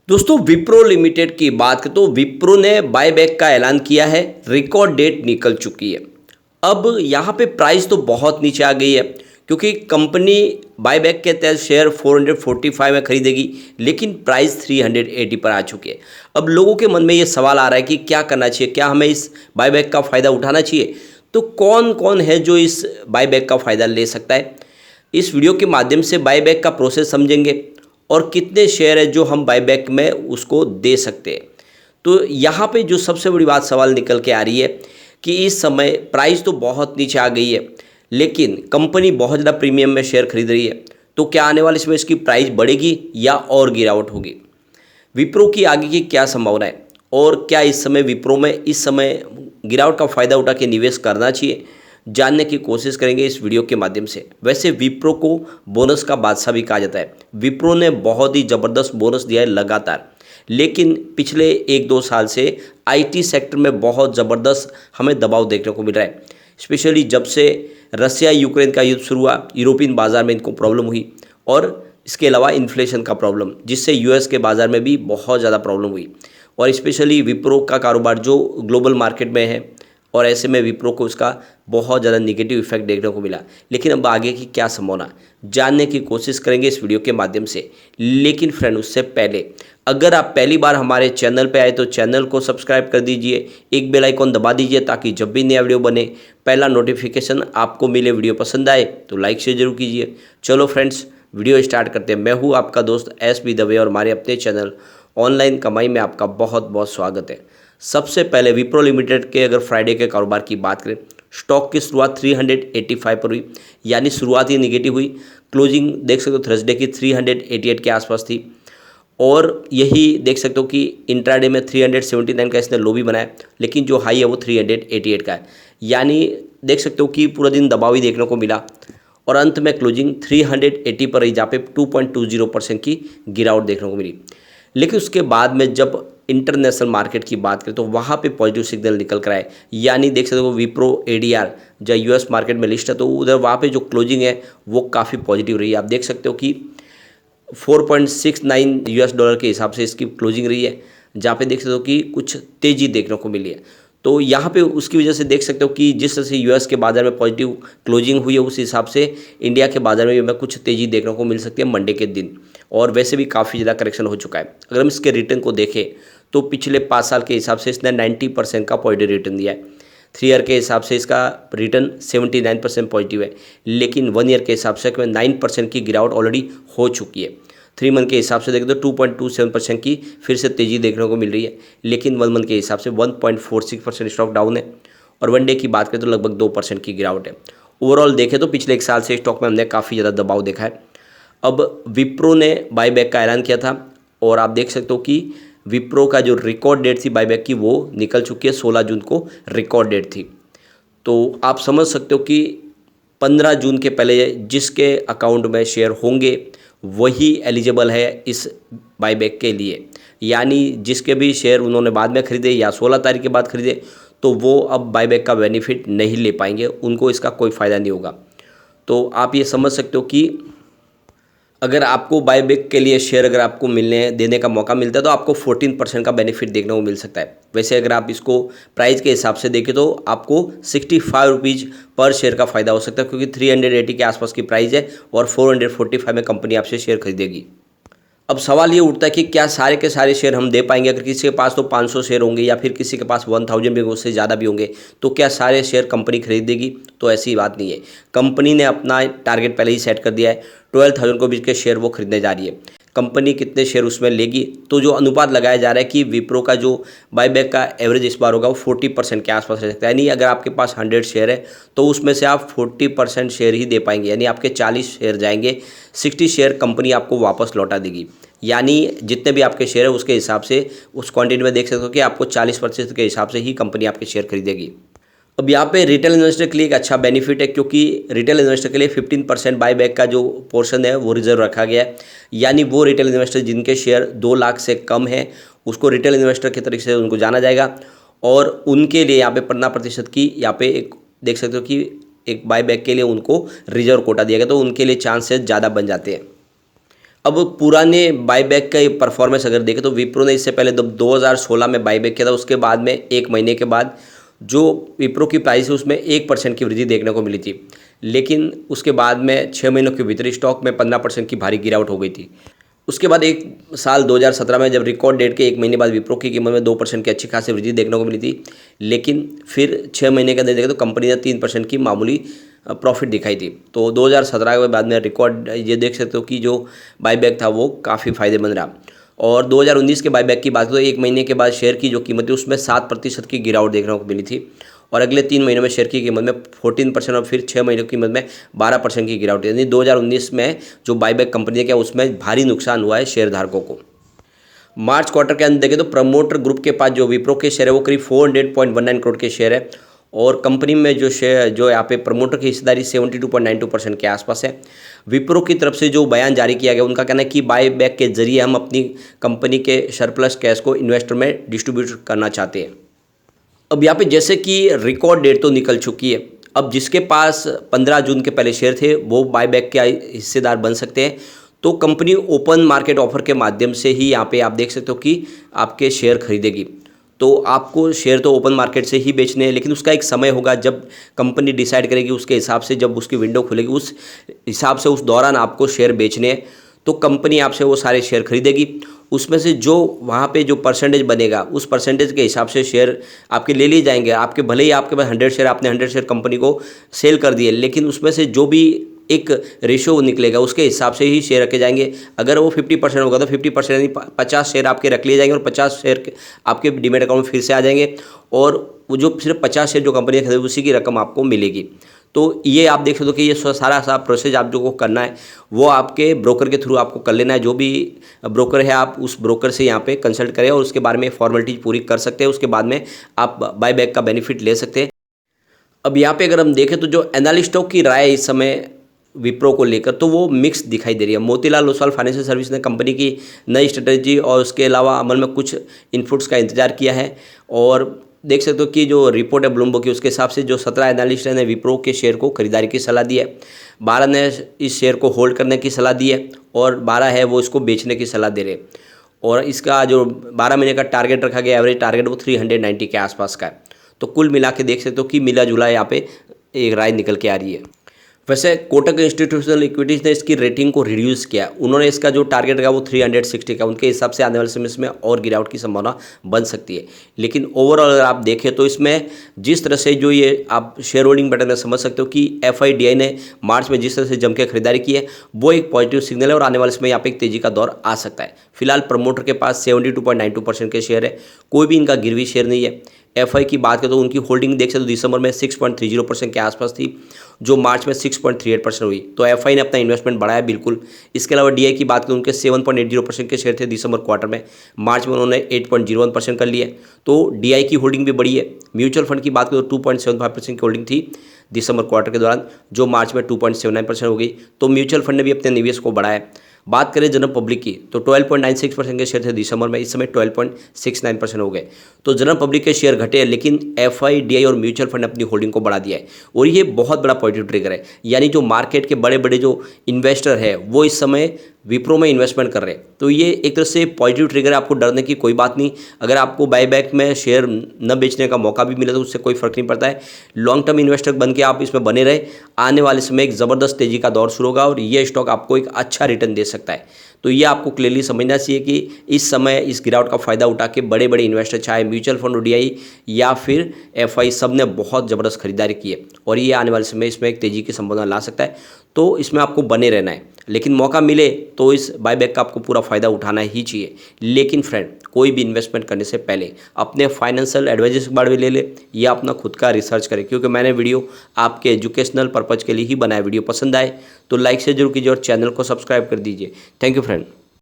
दोस्तों विप्रो लिमिटेड की बात करें तो विप्रो ने बायबैक का ऐलान किया है। रिकॉर्ड डेट निकल चुकी है। अब यहाँ पे प्राइस तो बहुत नीचे आ गई है क्योंकि कंपनी बायबैक के तहत शेयर 445 में खरीदेगी, लेकिन प्राइस 380 पर आ चुकी है। अब लोगों के मन में ये सवाल आ रहा है कि क्या करना चाहिए, क्या हमें इस बायबैक का फ़ायदा उठाना चाहिए। तो कौन कौन है जो इस बायबैक का फ़ायदा ले सकता है, इस वीडियो के माध्यम से बायबैक का प्रोसेस समझेंगे और कितने शेयर है जो हम बायबैक में उसको दे सकते हैं। तो यहाँ पे जो सबसे बड़ी बात सवाल निकल के आ रही है कि इस समय प्राइस तो बहुत नीचे आ गई है, लेकिन कंपनी बहुत ज़्यादा प्रीमियम में शेयर खरीद रही है। तो क्या आने वाले समय इसकी प्राइस बढ़ेगी या और गिरावट होगी? विप्रो की आगे की क्या संभावना है और क्या इस समय विप्रो में इस समय गिरावट का फ़ायदा उठा के निवेश करना चाहिए, जानने की कोशिश करेंगे इस वीडियो के माध्यम से। वैसे विप्रो को बोनस का बादशाह भी कहा जाता है। विप्रो ने बहुत ही ज़बरदस्त बोनस दिया है लगातार, लेकिन पिछले 1-2 साल से आईटी सेक्टर में बहुत ज़बरदस्त हमें दबाव देखने को मिल रहा है। स्पेशली जब से रसिया यूक्रेन का युद्ध शुरू हुआ, यूरोपियन बाज़ार में इनको प्रॉब्लम हुई और इसके अलावा इन्फ्लेशन का प्रॉब्लम, जिससे यूएस के बाज़ार में भी बहुत ज़्यादा प्रॉब्लम हुई। और स्पेशली विप्रो का कारोबार जो ग्लोबल मार्केट में है, और ऐसे में विप्रो को उसका बहुत ज़्यादा नेगेटिव इफेक्ट देखने को मिला। लेकिन अब आगे की क्या संभावना, जानने की कोशिश करेंगे इस वीडियो के माध्यम से। लेकिन फ्रेंड, उससे पहले अगर आप पहली बार हमारे चैनल पे आए तो चैनल को सब्सक्राइब कर दीजिए, एक बेल आइकॉन दबा दीजिए ताकि जब भी नया वीडियो बने पहला नोटिफिकेशन आपको मिले। वीडियो पसंद आए तो लाइक शेयर जरूर कीजिए। चलो फ्रेंड्स, वीडियो स्टार्ट करते हैं। मैं हूँ आपका दोस्त एस.बी. दवे और हमारे अपने चैनल ऑनलाइन कमाई में आपका बहुत बहुत स्वागत है। सबसे पहले विप्रो लिमिटेड के अगर फ्राइडे के कारोबार की बात करें, स्टॉक की शुरुआत 385 पर हुई, यानी शुरुआत ही निगेटिव हुई। क्लोजिंग देख सकते हो थर्सडे की 388 के आसपास थी, और यही देख सकते हो कि इंट्राडे में 379 का इसने लो भी बनाया, लेकिन जो हाई है वो 388 का है। यानी देख सकते हो कि पूरा दिन दबाव ही देखने को मिला और अंत में क्लोजिंग 380 पर रही, जहाँ पे 2.20% की गिरावट देखने को मिली। लेकिन उसके बाद में जब इंटरनेशनल मार्केट की बात करें तो वहाँ पे पॉजिटिव सिग्नल निकल कर आए। यानी देख सकते हो विप्रो एडीआर जो यूएस मार्केट में लिस्ट है, तो उधर वहाँ पे जो क्लोजिंग है वो काफ़ी पॉजिटिव रही है। आप देख सकते हो कि 4.69 यूएस डॉलर के हिसाब से इसकी क्लोजिंग रही है, जहाँ पे देख सकते हो कि कुछ तेज़ी देखने को मिली है। तो यहाँ पे उसकी वजह से देख सकते हो कि जिस तरह से यूएस के बाज़ार में पॉजिटिव क्लोजिंग हुई है, उस हिसाब से इंडिया के बाज़ार में भी हमें कुछ तेज़ी देखने को मिल सकती है मंडे के दिन। और वैसे भी काफ़ी ज़्यादा करेक्शन हो चुका है। अगर हम इसके रिटर्न को देखें तो पिछले 5 साल के हिसाब से इसने 90% का पॉजिटिव रिटर्न दिया है। 3 ईयर के हिसाब से इसका रिटर्न 79% पॉजिटिव है, लेकिन 1 ईयर के हिसाब से 9% की गिरावट ऑलरेडी हो चुकी है। 3 मंथ के हिसाब से देखें तो 2.27% की फिर से तेज़ी देखने को मिल रही है, लेकिन 1 मंथ के हिसाब से 1.46% स्टॉक डाउन है। और वन डे की बात करें तो लगभग 2% की गिरावट है। ओवरऑल देखें तो पिछले 1 साल से स्टॉक में हमने काफ़ी ज़्यादा दबाव देखा है। अब विप्रो ने बायबैक का ऐलान किया था, और आप देख सकते हो कि विप्रो का जो रिकॉर्ड डेट थी बायबैक की वो निकल चुकी है। 16 जून को रिकॉर्ड डेट थी। तो आप समझ सकते हो कि 15 जून के पहले जिसके अकाउंट में शेयर होंगे वही एलिजिबल है इस बायबैक के लिए। यानी जिसके भी शेयर उन्होंने बाद में खरीदे या 16 तारीख के बाद खरीदे, तो वो अब बायबैक का बेनिफिट नहीं ले पाएंगे, उनको इसका कोई फ़ायदा नहीं होगा। तो आप ये समझ सकते हो कि अगर आपको बायबैक के लिए शेयर अगर आपको मिलने देने का मौका मिलता है तो आपको 14% का बेनिफिट देखने को मिल सकता है। वैसे अगर आप इसको प्राइस के हिसाब से देखें तो आपको 65 रुपीज़ पर शेयर का फ़ायदा हो सकता है, क्योंकि 380 के आसपास की प्राइस है और 445 में कंपनी आपसे शेयर खरीदेगी। अब सवाल ये उठता है कि क्या सारे के सारे शेयर हम दे पाएंगे? अगर किसी के पास तो 500 शेयर होंगे या फिर किसी के पास 1000 भी होंगे, उससे ज़्यादा भी होंगे, तो क्या सारे शेयर कंपनी खरीदेगी? तो ऐसी बात नहीं है। कंपनी ने अपना टारगेट पहले ही सेट कर दिया है, 12,000 को बीच के शेयर वो खरीदने जा रही है। कंपनी कितने शेयर उसमें लेगी, तो जो अनुपात लगाया जा रहा है कि विप्रो का जो बायबैक का एवरेज इस बार होगा वो 40% के आसपास रह सकता है। यानी अगर आपके पास 100 शेयर है तो उसमें से आप 40% शेयर ही दे पाएंगे, यानी आपके 40 शेयर जाएंगे, 60 शेयर कंपनी आपको वापस लौटा देगी। यानी जितने भी आपके शेयर है उसके हिसाब से उस क्वांटिटी में देख सकते हो कि आपको 40% के हिसाब से ही कंपनी आपके शेयर खरीदेगी। अब यहाँ पे रिटेल इन्वेस्टर के लिए एक अच्छा बेनिफिट है, क्योंकि रिटेल इन्वेस्टर के लिए 15% बायबैक का जो पोर्शन है वो रिजर्व रखा गया है। यानी वो रिटेल इन्वेस्टर जिनके शेयर 2 लाख से कम है उसको रिटेल इन्वेस्टर के तरीके से उनको जाना जाएगा, और उनके लिए यहाँ पे 15% की यहाँ पे एक देख सकते हो कि एक बायबैक के लिए उनको रिजर्व कोटा दिया गया, तो उनके लिए चांसेस ज़्यादा बन जाते हैं। अब पुराने बाईबैक का परफॉर्मेंस अगर देखें तो विप्रो ने इससे पहले 2016 में बाईबैक किया था, उसके बाद में 1 महीने के बाद जो विप्रो की प्राइस है उसमें 1% की वृद्धि देखने को मिली थी, लेकिन उसके बाद में 6 महीनों के भीतर स्टॉक में 15% की भारी गिरावट हो गई थी। उसके बाद एक साल 2017 में जब रिकॉर्ड डेट के 1 महीने बाद विप्रो की कीमत में 2% की अच्छी खासी वृद्धि देखने को मिली थी, लेकिन फिर 6 महीने के अंदर देखें तो कंपनी ने 3% की मामूली प्रॉफिट दिखाई थी। तो 2017 के बाद में रिकॉर्ड ये देख सकते हो कि जो बाईबैक था वो काफ़ी फायदेमंद रहा। और 2019 के बाईबैक की बात करें तो 1 महीने के बाद शेयर की जो कीमत थी उसमें 7% की गिरावट देखने को मिली थी, और अगले 3 महीनों में शेयर की कीमत में 14% और फिर 6 महीनों की कीमत में 12% की गिरावट, यानी 2019 में जो बाईबैक कंपनी ने किया उसमें भारी नुकसान हुआ है शेयरधारकों को। मार्च क्वार्टर के अंदर देखें तो प्रमोटर ग्रुप के पास जो विप्रो के शेयर है वो करीब 400.19 करोड़ के शेयर है, और कंपनी में जो शेयर जो यहाँ पे प्रमोटर की हिस्सेदारी 72.92% के आसपास है। विप्रो की तरफ से जो बयान जारी किया गया उनका कहना है कि बाईबैक के जरिए हम अपनी कंपनी के सरप्लस कैश को इन्वेस्टर में डिस्ट्रीब्यूट करना चाहते हैं। अब यहाँ पे जैसे कि रिकॉर्ड डेट तो निकल चुकी है, अब जिसके पास 15 जून के पहले शेयर थे वो बाईबैक के हिस्सेदार बन सकते हैं। तो कंपनी ओपन मार्केट ऑफर के माध्यम से ही यहाँ पे आप देख सकते हो कि आपके शेयर खरीदेगी। तो आपको शेयर तो ओपन मार्केट से ही बेचने हैं, लेकिन उसका एक समय होगा जब कंपनी डिसाइड करेगी, उसके हिसाब से जब उसकी विंडो खुलेगी उस हिसाब से उस दौरान आपको शेयर बेचने हैं। तो कंपनी आपसे वो सारे शेयर खरीदेगी, उसमें से जो वहाँ पे जो परसेंटेज बनेगा उस परसेंटेज के हिसाब से शेयर आपके ले लिए जाएंगे। आपके भले ही आपके पास 100 शेयर, आपने 100 शेयर कंपनी को सेल कर दिए, लेकिन उसमें से जो भी एक रेशो निकलेगा उसके हिसाब से ही शेयर रखे जाएंगे। अगर वो 50% होगा तो 50% यानी 50 शेयर आपके रख लिए जाएंगे और 50 शेयर आपके डीमैट अकाउंट में फिर से आ जाएंगे, और वो जो सिर्फ 50 शेयर जो कंपनी ने खरीदे उसी की रकम आपको मिलेगी। तो ये आप देख सकते हो कि ये सारा प्रोसेस आप जो को करना है वो आपके ब्रोकर के थ्रू आपको कर लेना है। जो भी ब्रोकर है आप उस ब्रोकर से यहाँ पे कंसल्ट करें और उसके बारे में फॉर्मेलिटीज पूरी कर सकते हैं, उसके बाद में आप बाईबैक का बेनिफिट ले सकते हैं। अब यहाँ पे अगर हम देखें तो जो एनालिस्टों की राय इस समय विप्रो को लेकर तो वो मिक्स दिखाई दे रही है। मोतीलाल ओसवाल फाइनेंशियल सर्विस ने कंपनी की नई स्ट्रेटजी और उसके अलावा अमल में कुछ इनपुट्स का इंतजार किया है, और देख सकते हो कि जो रिपोर्ट है ब्लूमबर्ग की उसके हिसाब से जो 17 एनालिस्ट ने विप्रो के शेयर को खरीदारी की सलाह दी है, 12 ने इस शेयर को होल्ड करने की सलाह दी है, और 12 है वो इसको बेचने की सलाह दे रहे हैं। और इसका जो 12 महीने का टारगेट रखा गया, एवरेज टारगेट वो 390 के आसपास का है। तो कुल मिला के देख सकते हो कि मिला जुला यहाँ पे एक राय निकल के आ रही है। वैसे कोटक इंस्टीट्यूशनल इक्विटीज़ ने इसकी रेटिंग को रिड्यूस किया, उन्होंने इसका जो टारगेट रखा वो 360 का, उनके हिसाब से आने वाले समय में और गिरावट की संभावना बन सकती है। लेकिन ओवरऑल अगर आप देखें तो इसमें जिस तरह से जो ये आप शेयर होल्डिंग पैटर्न में समझ सकते हो कि FIDI ने मार्च में जिस तरह से जम के खरीदारी की है वो एक पॉजिटिव सिग्नल है, और आने वाले समय यहाँ पे एक तेजी का दौर आ सकता है। फिलहाल प्रमोटर के पास 72.92% के शेयर है, कोई भी इनका गिरवी शेयर नहीं है। FI की बात करें तो उनकी होल्डिंग देख सकते हो दिसंबर में 6.30% के आसपास थी, जो मार्च में 6.38% हुई। तो FI ने अपना इन्वेस्टमेंट बढ़ाया बिल्कुल। इसके अलावा DI की बात करें उनके 7.80% के शेयर थे दिसंबर क्वार्टर में, मार्च में उन्होंने 8.01% कर लिए। तो DI की होल्डिंग भी बढ़ी है। म्यूचुअल फंड की बात करें तो 2.75% की होल्डिंग थी दिसंबर क्वार्टर के दौरान, जो मार्च में 2.79% हो गई। तो म्यूचुअल फंड ने भी अपने निवेश को बढ़ाया। बात करें जनरल पब्लिक की तो 12.96% के शेयर थे दिसंबर में, इस समय 12.69% हो गए। तो जनरल पब्लिक के शेयर घटे, लेकिन FIDI और म्यूचुअल फंड ने अपनी होल्डिंग को बढ़ा दिया है, और ये बहुत बड़ा पॉजिटिव ट्रिगर है। यानी जो मार्केट के बड़े बड़े जो इन्वेस्टर है वो इस समय विप्रो में इन्वेस्टमेंट कर रहे हैं। तो ये एक तरह से पॉजिटिव ट्रिगर है, आपको डरने की कोई बात नहीं। अगर आपको बाईबैक में शेयर न बेचने का मौका भी मिले तो उससे कोई फर्क नहीं पड़ता है। लॉन्ग टर्म इन्वेस्टर बन के आप इसमें बने रहे, आने वाले समय एक ज़बरदस्त तेजी का दौर शुरू होगा और ये स्टॉक आपको एक अच्छा रिटर्न दे सकता है। तो ये आपको क्लियरली समझना चाहिए कि इस समय इस गिरावट का फ़ायदा उठा के बड़े बड़े इन्वेस्टर चाहे म्यूचुअल फंड DI या फिर FI सब ने बहुत ज़बरदस्त खरीदारी की है, और ये आने वाले समय इसमें एक तेज़ी की संभावना ला सकता है। तो इसमें आपको बने रहना है, लेकिन मौका मिले तो इस बाईबैक का आपको पूरा फ़ायदा उठाना ही चाहिए। लेकिन फ्रेंड, कोई भी इन्वेस्टमेंट करने से पहले अपने फाइनेंशियल एडवाइजर्स के बारे में ले ले या अपना खुद का रिसर्च करें, क्योंकि मैंने वीडियो आपके एजुकेशनल पर्पज़ के लिए ही बनाया। वीडियो पसंद आए तो लाइक से जरूर कीजिए और चैनल को सब्सक्राइब कर दीजिए। Thank you friend.